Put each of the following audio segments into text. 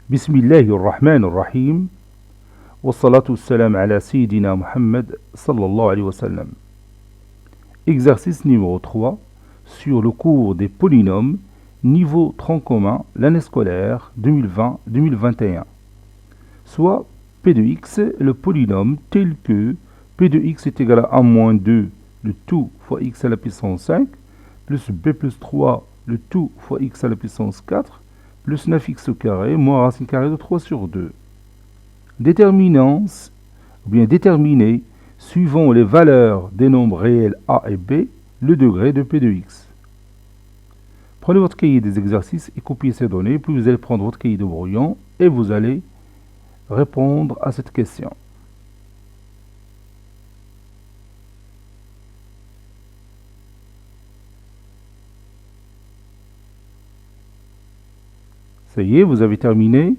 Bismillahirrahmanirrahim. Wassalatu wassalam ala Sayyidina Muhammad sallallahu alayhi wa sallam. Exercice numéro 3 sur le cours des polynômes, niveau tronc commun, l'année scolaire 2020-2021. Soit P de x, le polynôme tel que P de x est égal à 1 moins 2, le tout fois x à la puissance 5, plus b plus 3, le tout fois x à la puissance 4, plus 9x au carré, moins racine carrée de 3 sur 2. Déterminez, suivant les valeurs des nombres réels a et b, le degré de P de x. Prenez votre cahier des exercices et copiez ces données, puis vous allez prendre votre cahier de brouillon et vous allez répondre à cette question. Ça y est, vous avez terminé.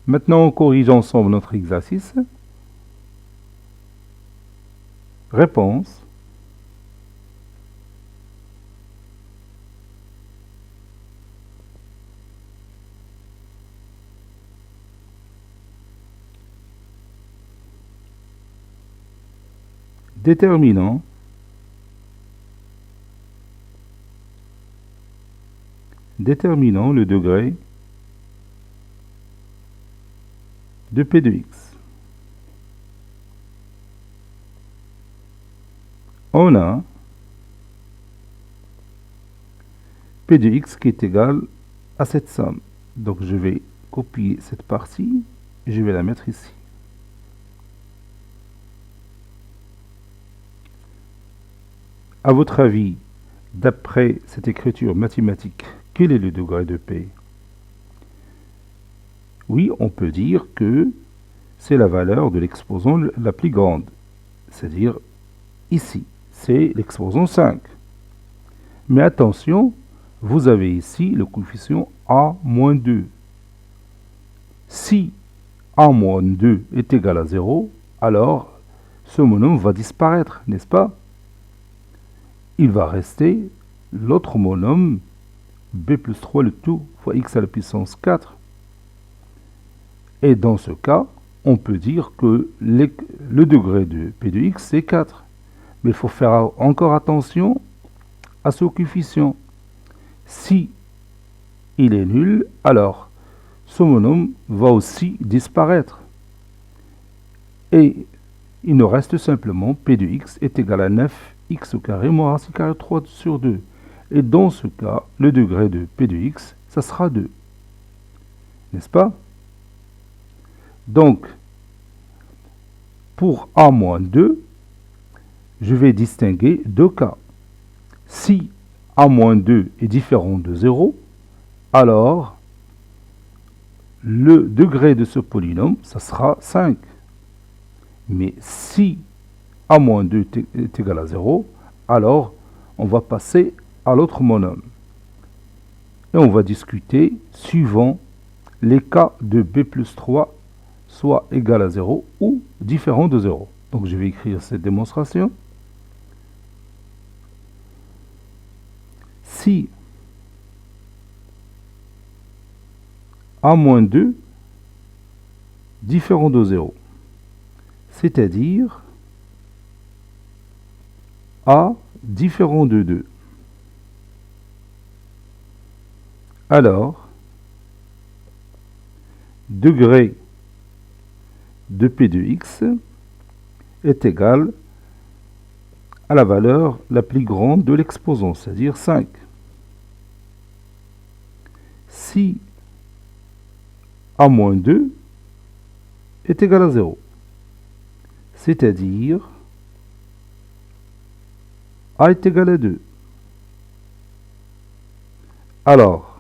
Maintenant, on corrige ensemble notre exercice. Réponse. Déterminant le degré de P de x. On a P de x qui est égal à cette somme. Donc je vais copier cette partie et je vais la mettre ici. À votre avis, d'après cette écriture mathématique, quel est le degré de P? Oui, on peut dire que c'est la valeur de l'exposant la plus grande, c'est-à-dire ici, c'est l'exposant 5. Mais attention, vous avez ici le coefficient A-2. Si A-2 est égal à 0, alors ce monôme va disparaître, n'est-ce pas? Il va rester l'autre monôme b plus 3 le tout fois x à la puissance 4. Et dans ce cas, on peut dire que le degré de P de x c'est 4. Mais il faut faire encore attention à ce coefficient. Si il est nul, alors ce monôme va aussi disparaître. Et il nous reste simplement P de x est égal à 9x au carré moins racine carrée de 3 sur 2. Et dans ce cas, le degré de P de x, ça sera 2. N'est-ce pas? Donc, pour A-2, je vais distinguer deux cas. Si A-2 est différent de 0, alors le degré de ce polynôme, ça sera 5. Mais si A-2 est égal à 0, alors on va passer à l'autre monôme. Et on va discuter suivant les cas de b plus 3 soit égal à 0 ou différent de 0. Donc je vais écrire cette démonstration. Si A-2 différent de 0, c'est-à-dire A différent de 2, alors degré de P de x est égal à la valeur la plus grande de l'exposant, c'est-à-dire 5. Si A-2 est égal à 0, c'est-à-dire A est égal à 2. Alors,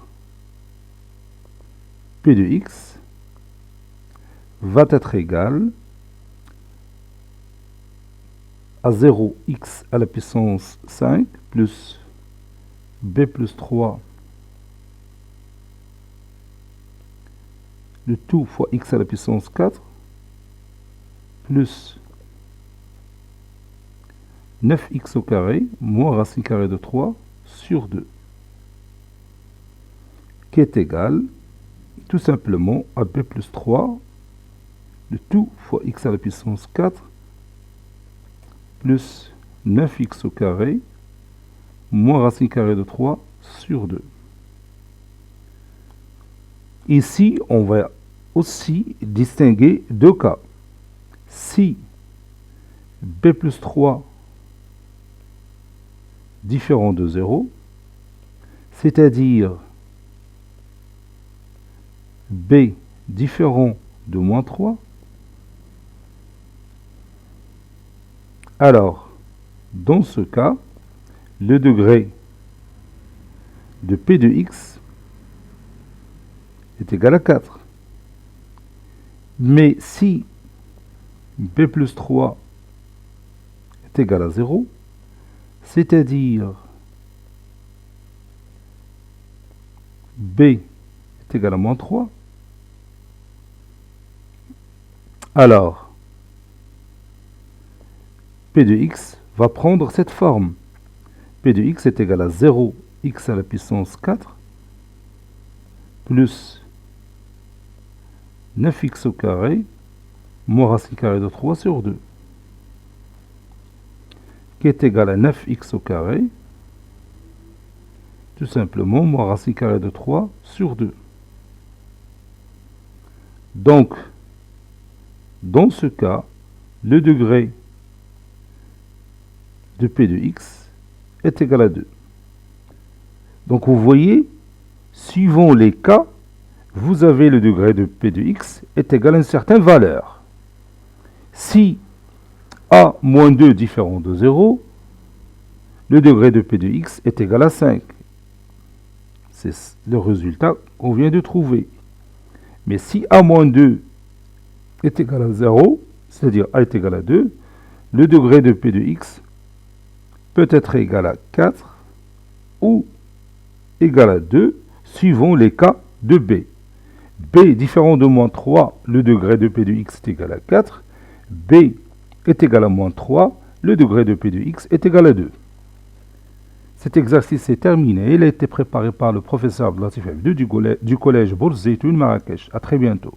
P de x va être égal à 0x à la puissance 5 plus b plus 3 le tout fois x à la puissance 4 plus 9x au carré moins racine carrée de 3 sur 2 qui est égal tout simplement AB plus 3, le tout fois x à la puissance 4, plus 9x au carré, moins racine carrée de 3 sur 2. Ici, on va aussi distinguer deux cas. Si b plus 3 différent de 0, c'est-à-dire b différent de moins 3, alors, dans ce cas, le degré de p de x est égal à 4. Mais si b plus 3 est égal à 0, c'est-à-dire b est égal à moins 3, alors p de x va prendre cette forme. P de x est égal à 0, x à la puissance 4, plus 9x au carré, moins racine carrée de 3 sur 2, qui est égal à 9x au carré, tout simplement, moins racine carrée de 3 sur 2. Donc, dans ce cas, le degré de p de x est égal à 2. Donc vous voyez, suivant les cas, vous avez le degré de p de x est égal à une certaine valeur. Si a moins 2 différent de 0, le degré de p de x est égal à 5. C'est le résultat qu'on vient de trouver. Mais si a moins 2 est égal à 0, c'est-à-dire a est égal à 2, le degré de p de x peut être égal à 4 ou égal à 2, suivant les cas de b. b différent de moins 3, le degré de p de x est égal à 4. b est égal à moins 3, le degré de p de x est égal à 2. Cet exercice est terminé. Il a été préparé par le professeur Abdelatif Abdou du collège Bourz Zeytoun Marrakech. À très bientôt.